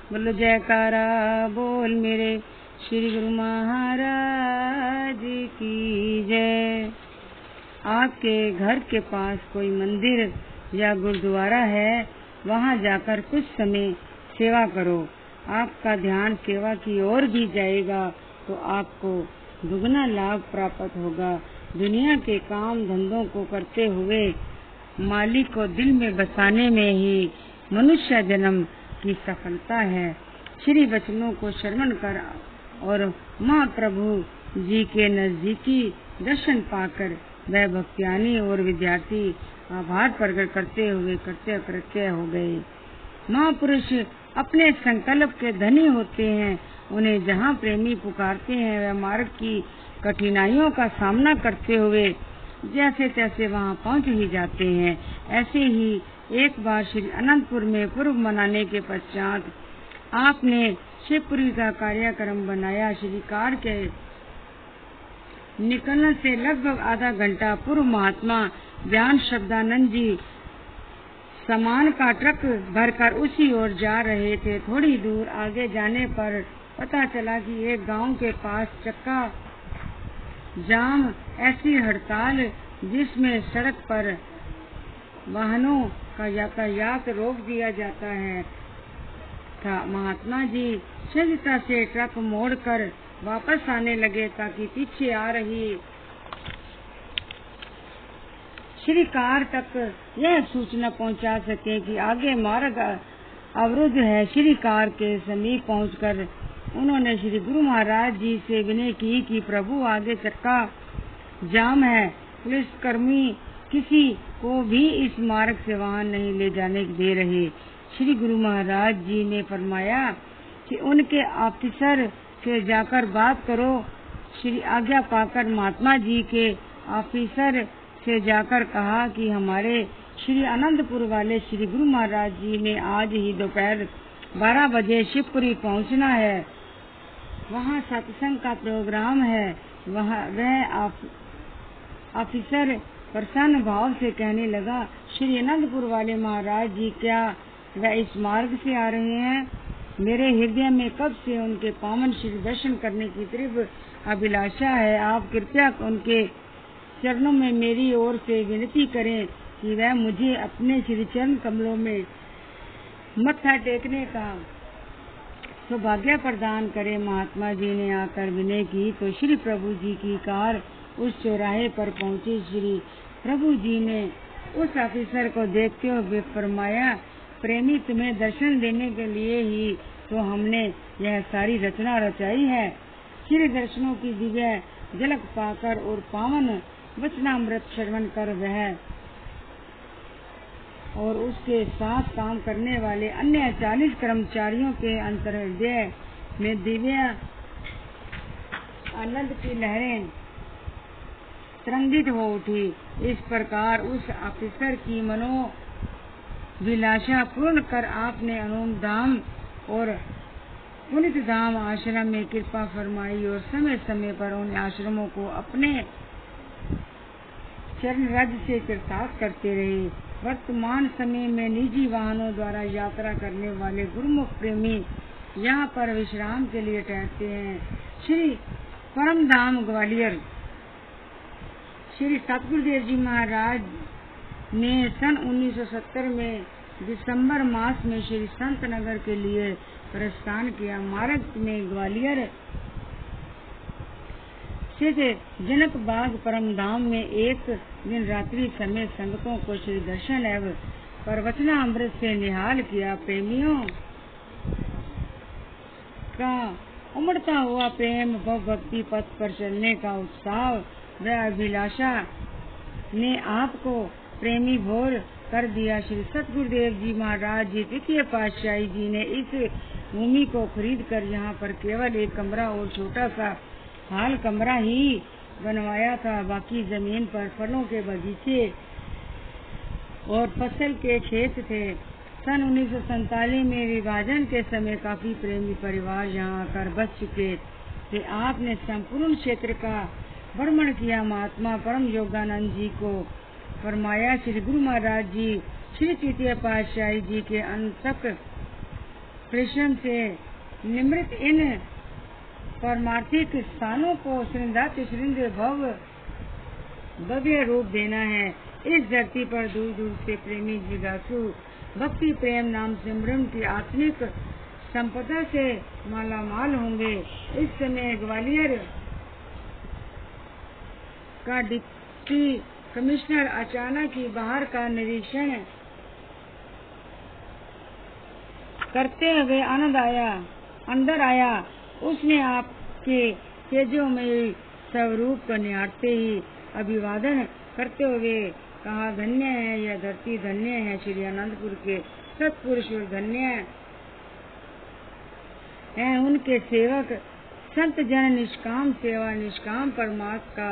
बोलो जयकारा बोल मेरे श्री गुरु महाराज की जय। आपके घर के पास कोई मंदिर या गुरुद्वारा है, वहाँ जाकर कुछ समय सेवा करो। आपका ध्यान सेवा की ओर भी जाएगा तो आपको दुगना लाभ प्राप्त होगा। दुनिया के काम धंधों को करते हुए मालिक को दिल में बसाने में ही मनुष्य जन्म की सफलता है। श्री वचनों को श्रवण कर और महाप्रभु जी के नजदीकी दर्शन पाकर वह भक्तियानी और विद्यार्थी आभार प्रकट करते हुए कृत्य हो गए। महापुरुष अपने संकल्प के धनी होते हैं। उन्हें जहाँ प्रेमी पुकारते हैं वह मार्ग की कठिनाइयों का सामना करते हुए जैसे तैसे वहाँ पहुँच ही जाते हैं। ऐसे ही एक बार श्री अनंतपुर में पूर्व मनाने के पश्चात आपने शिवपुरी का कार्यक्रम बनाया। श्री कार के निकलने से लगभग आधा घंटा पूर्व महात्मा ज्ञान शब्दानंद जी सामान का ट्रक भरकर उसी ओर जा रहे थे। थोड़ी दूर आगे जाने पर पता चला कि एक गांव के पास चक्का जाम, ऐसी हड़ताल जिसमें सड़क पर वाहनों का यातायात रोक दिया जाता है था। महात्मा जी शीघ्रता से ट्रक मोड़कर वापस आने लगे ताकि पीछे आ रही श्री कार तक यह सूचना पहुंचा सके कि आगे मार्ग अवरुद्ध है। श्री कार के समीप पहुंचकर उन्होंने श्री गुरु महाराज जी से विनय की कि प्रभु आगे चक्का जाम है, पुलिसकर्मी किसी को भी इस मार्ग से वाहन नहीं ले जाने दे रहे। श्री गुरु महाराज जी ने फरमाया कि उनके ऑफिसर से जाकर बात करो। श्री आज्ञा पाकर महात्मा जी के ऑफिसर से जाकर कहा कि हमारे श्री आनंदपुर वाले श्री गुरु महाराज जी ने आज ही दोपहर 12 बजे शिवपुरी पहुंचना है। वहां सत्संग का प्रोग्राम है। वह ऑफिसर प्रसन्न भाव से कहने लगा, श्री आनंदपुर वाले महाराज जी क्या वह इस मार्ग से आ रहे हैं? मेरे हृदय में कब से उनके पावन श्री दर्शन करने की तीव्र अभिलाषा है। आप कृपया उनके चरणों में मेरी ओर से विनती करें कि वह मुझे अपने श्री चरण कमलों में मत्था टेकने का सौभाग्य प्रदान करे। महात्मा जी ने आकर विनय की तो श्री प्रभु जी की कार उस चौराहे पर पहुंची। श्री प्रभु जी ने उस ऑफिसर को देखते हुए फरमाया, प्रेमी तुम्हें दर्शन देने के लिए ही तो हमने यह सारी रचना रचाई है। श्री दर्शनों की दिव्य झलक पाकर और पावन वचनामृत श्रवण कर वह और उसके साथ काम करने वाले अन्य 40 कर्मचारियों के अंतर्हृदय में दिव्य आनंद की लहरें तरंगित हो उठी। इस प्रकार उस ऑफिसर की मनोभिलाषा पूर्ण कर आपने अनुम धाम और पुनित धाम आश्रम में कृपा फरमाई और समय समय पर उन आश्रमों को अपने चरण रज से कृतार्थ करते रहे। वर्तमान समय में निजी वाहनों द्वारा यात्रा करने वाले गुरुमुख प्रेमी यहाँ पर विश्राम के लिए ठहरते हैं। श्री परम धाम ग्वालियर श्री सतगुरुदेव जी महाराज ने सन 1970 में दिसंबर मास में श्री संत नगर के लिए प्रस्थान किया। मार्ग में ग्वालियर स्थित जनक बाग परम धाम में एक दिन रात्रि समय संगतों को श्री दर्शन एवं प्रवचना अमृत से निहाल किया। प्रेमियों का उमड़ता हुआ प्रेम व भक्ति पथ पर चलने का उत्साह व अभिलाषा ने आपको प्रेमी भोर कर दिया। श्री सतगुरुदेव जी महाराज जी द्वितीय पातशाही जी ने इस भूमि को खरीद कर यहाँ पर केवल एक कमरा और छोटा सा हाल कमरा ही बनवाया था। बाकी जमीन पर फलों के बगीचे और फसल के खेत थे। सन 1947 में विभाजन के समय काफी प्रेमी परिवार यहाँ आकर बस चुके थे। आपने संपूर्ण क्षेत्र का भ्रमण किया। महात्मा परम योगानंद जी को फरमाया, श्री गुरु महाराज जी श्री तृतीय पातशाही जी के अंत तक परिश्रम से निमृत इन परमार्थिक स्थानों को श्रृंद भव्य रूप देना है। इस धरती पर दूर दूर से प्रेमी जिज्ञासु भक्ति प्रेम नाम सिमरन की आत्मिक संपदा से मालामाल होंगे। इस समय ग्वालियर का डिप्टी कमिश्नर अचानक ही बाहर का निरीक्षण करते हुए अंदर आया। उसने आपके तेजोमयी स्वरूप को निहारते ही अभिवादन करते हुए कहा, धन्य है यह धरती, धन्य है श्री आनंदपुर के सत्पुरुष, धन्य है उनके सेवक संत जन। निष्काम सेवा, निष्काम परमात्मा का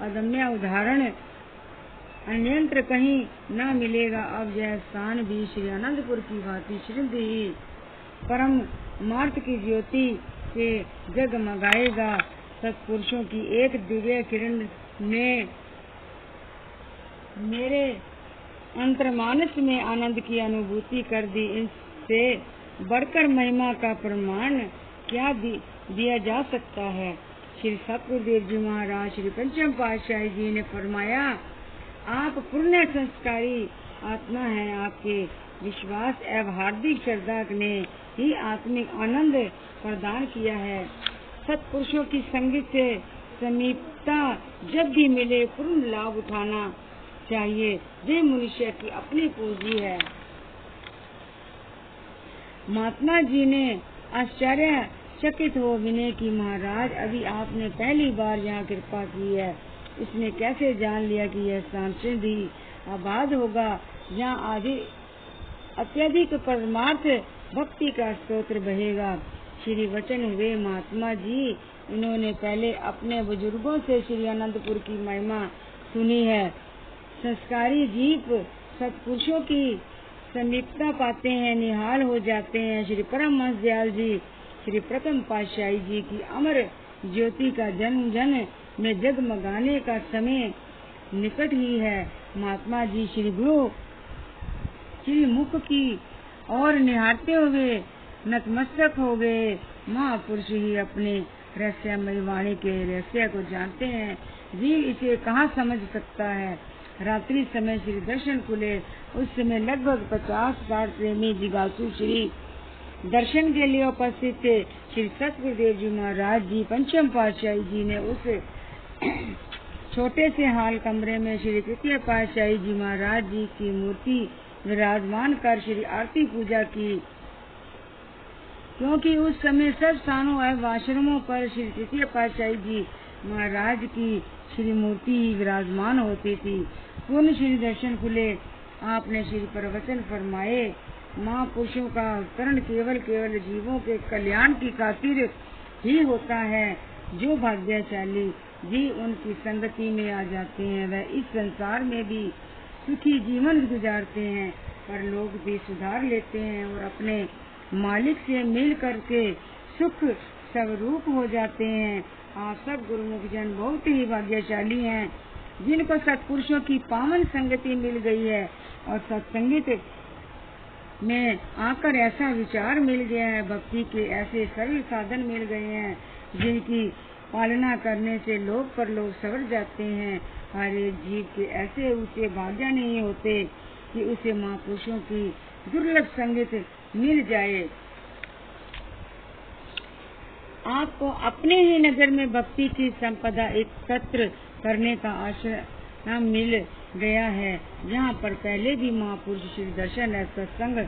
अदम्य उदाहरण अन्यत्र कहीं न मिलेगा। अब यह स्थान भी श्री आनंदपुर की भांति श्रीद ही परम मार्ग की ज्योति से जगमगाएगा। सत्पुरुषों की एक दिव्य किरण ने मेरे अंतर्मानस में आनंद की अनुभूति कर दी। इससे बढ़कर महिमा का प्रमाण क्या दिया जा सकता है। श्री सतगुरुदेव जी महाराज श्री पंचम पातशाही जी ने फरमाया, आप पुण्य संस्कारी आत्मा हैं। आपके विश्वास एवं हार्दिक श्रद्धा ने ही आत्मिक आनंद प्रदान किया है। सत्पुरुषों की संगत से समीपता जब भी मिले पूर्ण लाभ उठाना चाहिए। वे मनुष्य की अपनी पूंजी है। महात्मा जी ने आश्चर्यचकित हो विनय की, महाराज अभी आपने पहली बार यहाँ कृपा की है, इसने कैसे जान लिया कि यह स्थान सिद्ध ही आबाद होगा, जहाँ अत्यधिक परमार्थ भक्ति का स्तोत्र बहेगा। श्री वचन हुए महात्मा जी, इन्होंने पहले अपने बुजुर्गों से श्री आनंदपुर की महिमा सुनी है। संस्कारी जीव सत्पुरुषों की समीपता पाते हैं, निहाल हो जाते हैं। श्री परमहंस दयाल जी श्री प्रथम पातशाही जी की अमर ज्योति का जन जन में जगमगाने का समय निकट ही है। महात्मा जी श्री गुरु श्री मुख की और निहारते हुए नतमस्तक हो गए। महापुरुष ही अपने रहस्यमय वाणी के रहस्य को जानते हैं, जीव इसे कहाँ समझ सकता है। रात्रि समय श्री दर्शन खुले। उस समय लगभग 50-60 प्रेमी जिज्ञासु श्री दर्शन के लिए उपस्थित थे। श्री सतगुरुदेव जी महाराज जी पंचम पातशाही जी ने उस छोटे से हाल कमरे में श्री तृतीय पातशाही जी महाराज जी की मूर्ति विराजमान कर श्री आरती पूजा की, क्योंकि उस समय सब स्थानों एवं आश्रमों पर श्री तृतीय पातशाही जी महाराज की श्री मूर्ति ही विराजमान होती थी। पूर्ण श्री दर्शन खुले। आपने श्री प्रवचन फरमाए, महापुरुषों का अवतरण केवल जीवों के कल्याण की खातिर ही होता है। जो भाग्यशाली जी उनकी संगति में आ जाते हैं, वह इस संसार में भी सुखी जीवन गुजारते हैं, पर लोग भी सुधार लेते हैं और अपने मालिक से मिल करके सुख स्वरूप हो जाते हैं। आप सब गुरुमुख जन बहुत ही भाग्यशाली हैं, जिनको सत्पुरुषों की पावन संगति मिल गई है और सत्संगत में आकर ऐसा विचार मिल गया है, भक्ति के ऐसे सरल साधन मिल गए हैं, जिनकी पालना करने से लोग पर लोग सवर जाते हैं। हर एक जीव के ऐसे ऊंचे भाग्य नहीं होते कि उसे महापुरुषों की दुर्लभ संगत मिल जाए। आपको अपने ही नगर में भक्ति की संपदा एकत्र करने का आश्रम मिल गया है, जहाँ पर पहले भी महापुरुष श्री दर्शन और सत्संग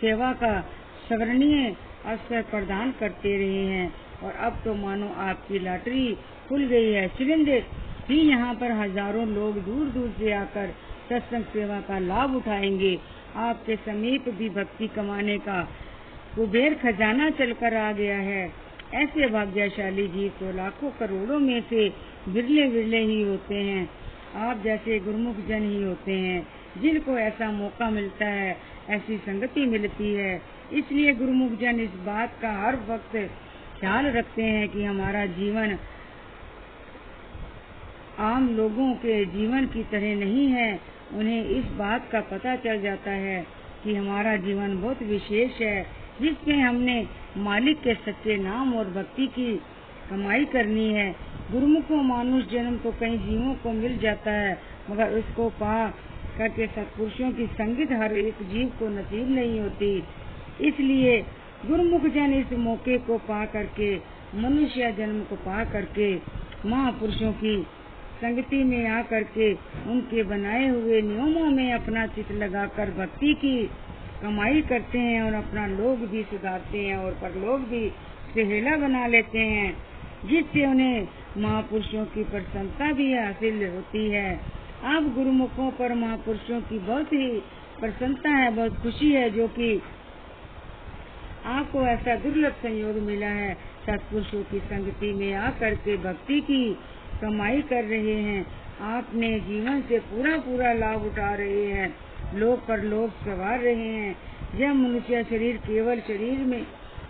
सेवा का स्वर्णीय अवसर प्रदान करते रहे हैं, और अब तो मानो आपकी लॉटरी खुल गई है। चुनिंदे भी यहाँ पर हजारों लोग दूर दूर से आकर सत्संग सेवा का लाभ उठाएंगे। आपके समीप भी भक्ति कमाने का कुबेर खजाना चलकर आ गया है। ऐसे भाग्यशाली जीव तो लाखों करोड़ों में से विरले ही होते हैं। आप जैसे गुरुमुख जन ही होते हैं जिनको ऐसा मौका मिलता है, ऐसी संगति मिलती है। इसलिए गुरुमुख जन इस बात का हर वक्त ख्याल रखते हैं कि हमारा जीवन आम लोगों के जीवन की तरह नहीं है। उन्हें इस बात का पता चल जाता है कि हमारा जीवन बहुत विशेष है। जिसमें हमने मालिक के सच्चे नाम और भक्ति की कमाई करनी है। गुरुमुखों मानुष जन्म तो कई जीवों को मिल जाता है, मगर उसको पा करके सत्पुरुषों की संगत हर एक जीव को नसीब नहीं होती। इसलिए गुरुमुख जन इस मौके को पा करके, मनुष्य जन्म को पा करके महापुरुषों की संगति में आ करके उनके बनाए हुए नियमों में अपना चित्त लगाकर भक्ति की कमाई करते हैं और अपना लोग भी सुधारते हैं और परलोक भी सहेला बना लेते हैं, जिससे उन्हें महापुरुषों की प्रसन्नता भी हासिल होती है। अब गुरुमुखों पर महापुरुषों की बहुत ही प्रसन्नता है, बहुत खुशी है, जो कि आपको ऐसा दुर्लभ संयोग मिला है। सत्पुरुषों की संगति में आकर के भक्ति की कमाई कर रहे हैं, आपने जीवन से पूरा लाभ उठा रहे हैं, लोक पर लोक सवार रहे हैं। यह मनुष्य शरीर केवल शरीर में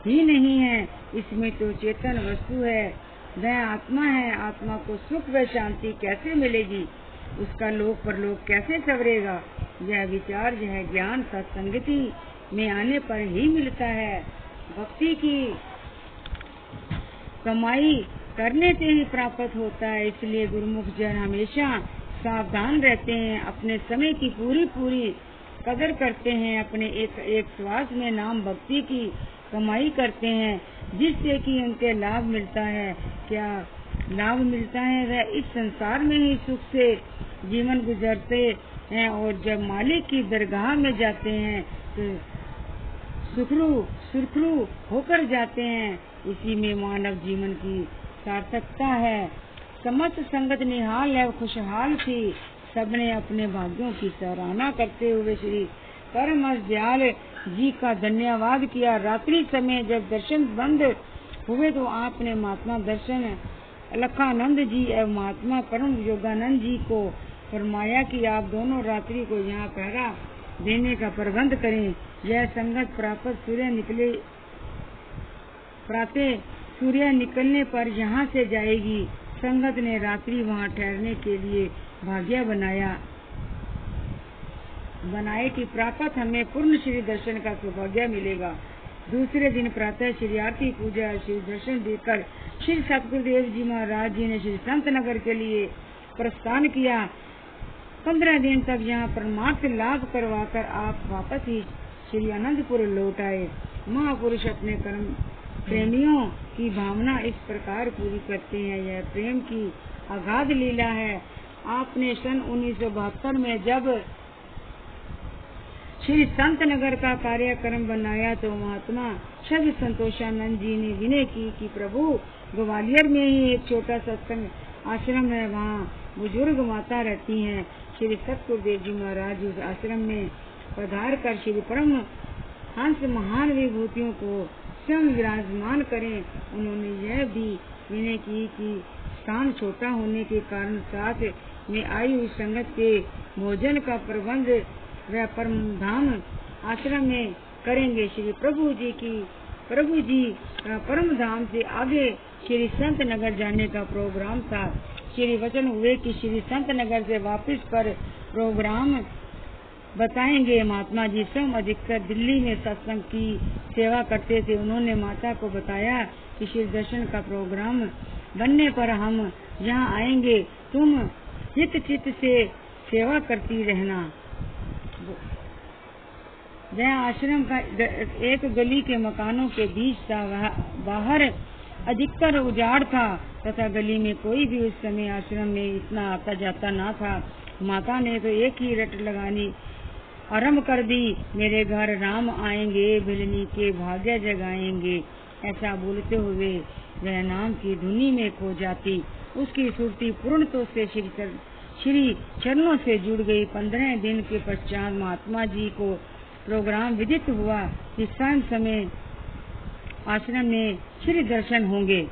ही नहीं है, इसमें तो चेतन वस्तु है, वह आत्मा है। आत्मा को सुख व शांति कैसे मिलेगी, उसका लोक पर लोक कैसे सवरेगा, यह विचार, यह ज्ञान सत्संगति में आने पर ही मिलता है। भक्ति की कमाई करने से ही प्राप्त होता है। इसलिए गुरुमुख जन हमेशा सावधान रहते हैं, अपने समय की पूरी कदर करते हैं, अपने एक श्वास में नाम भक्ति की कमाई करते हैं, जिससे कि उनके लाभ मिलता है। क्या लाभ मिलता है? वह इस संसार में ही सुख से जीवन गुजरते हैं और जब मालिक की दरगाह में जाते हैं तो सुरखरू होकर जाते हैं। इसी में मानव जीवन की सार्थकता है। समस्त संगत निहाल है, खुशहाल थी। सबने अपने भाग्यों की सराहना करते हुए श्री परमहंस दयाल जी का धन्यवाद किया। रात्रि समय जब दर्शन बंद हुए तो आपने महात्मा दर्शन अलखानंद जी एवं महात्मा परम योगानंद जी को फरमाया कि आप दोनों रात्रि को यहाँ पहरा देने का प्रबंध करें। यह संगत प्रातः सूर्य निकलने पर यहाँ से जाएगी। संगत ने रात्रि वहाँ ठहरने के लिए भाग्य बनाए कि प्रातः हमें पूर्ण श्री दर्शन का सौभाग्य मिलेगा। दूसरे दिन प्रातः श्री आरती पूजा श्री दर्शन देकर श्री सतगुरुदेव जी महाराज जी ने श्री संत नगर के लिए प्रस्थान किया। 15 दिन तक यहाँ परमार्थ लाभ करवाकर आप वापस ही श्री अनंतपुर लौट आए। महापुरुष अपने कर्म प्रेमियों की भावना इस प्रकार पूरी करते हैं। यह प्रेम की अगाध लीला है। आपने सन 1972 में जब श्री संत नगर का कार्यक्रम बनाया तो महात्मा श्री संतोषानंद जी ने विनय की कि प्रभु, ग्वालियर में ही एक छोटा सत्संग आश्रम है, वहाँ बुजुर्ग माता रहती हैं। श्री सतगुरुदेव जी महाराज उस आश्रम में पधार कर श्री परम हंस महान विभूतियों को स्वयं विराजमान करें। उन्होंने यह भी विनय की कि स्थान छोटा होने के कारण साथ में आई हुई संगत के भोजन का प्रबंध वह परम धाम आश्रम में करेंगे। श्री प्रभु जी परम धाम से आगे श्री संत नगर जाने का प्रोग्राम था। श्री वचन हुए कि श्री संत नगर से वापस पर प्रोग्राम बताएंगे। महात्मा जी स्वयं अधिकतर दिल्ली में सत्संग की सेवा करते थे। उन्होंने माता को बताया कि श्री दर्शन का प्रोग्राम बनने पर हम यहाँ आएंगे, तुम हित चित्त से सेवा करती रहना। वह आश्रम का एक गली के मकानों के बीच था। बाहर अधिकतर उजाड़ था तथा गली में कोई भी उस समय आश्रम में इतना आता जाता ना था। माता ने तो एक ही रट लगानी आरंभ कर दी, मेरे घर राम आएंगे, मिलनी के भाग्य जगाएंगे। ऐसा बोलते हुए वह नाम की धुनी में खो जाती। उसकी सुरती पूर्णतः से श्री चरणों से जुड़ गई। 15 दिन के पश्चात महात्मा जी को प्रोग्राम विदित हुआ कि शाम समय आश्रम में श्री दर्शन होंगे।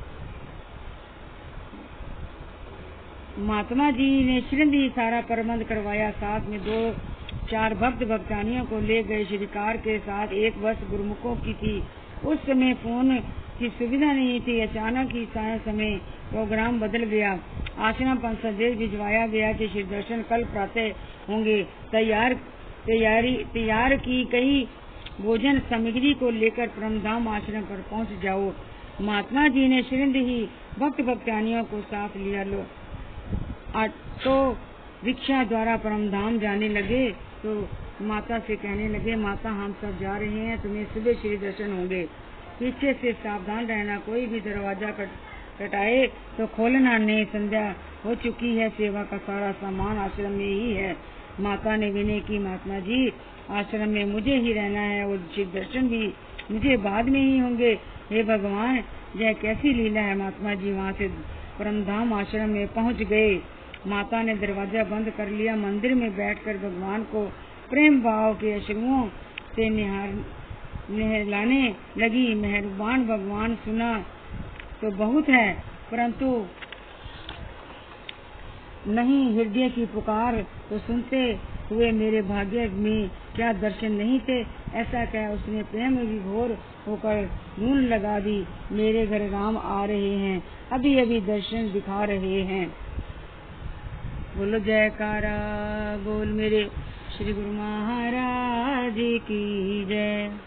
महात्मा जी ने श्रींदी सारा प्रबंध करवाया। साथ में 2-4 भक्तानियों को ले गए। श्रीकार के साथ एक बस गुरुमुखों की थी। उस समय फोन की सुविधा नहीं थी। अचानक ही समय प्रोग्राम बदल गया। आश्रम पर संदेश भिजवाया गया कि श्री दर्शन कल प्रातः होंगे। तैयार की गई भोजन सामग्री को लेकर परमधाम आश्रम पर पहुंच जाओ। महात्मा जी ने श्रींद ही भक्त भक्तानियों को साथ लिया। लो तो रिक्शा द्वारा परमधाम जाने लगे तो माता से कहने लगे, माता हम सब जा रहे हैं, तुम्हें सुबह श्री दर्शन होंगे। पीछे से सावधान रहना, कोई भी दरवाजा खटखटाए तो खोलना नहीं, संध्या हो चुकी है, सेवा का सारा सामान आश्रम में ही है। माता ने विनय की, महात्मा जी आश्रम में मुझे ही रहना है और श्री दर्शन भी मुझे बाद में ही होंगे। हे भगवान, यह कैसी लीला है। महात्मा जी वहाँ से परमधाम आश्रम में पहुँच गए। माता ने दरवाजा बंद कर लिया। मंदिर में बैठकर भगवान को प्रेम भाव के अश्रुओं से नहलाने लगी। मेहरबान भगवान, सुना तो बहुत है परंतु नहीं, हृदय की पुकार तो सुनते हुए मेरे भाग्य में क्या दर्शन नहीं थे। ऐसा कह उसने प्रेम विभोर होकर धून लगा दी। मेरे घर राम आ रहे हैं, अभी अभी दर्शन दिखा रहे हैं। बोलो जयकारा बोल मेरे श्री गुरु महाराज की जय।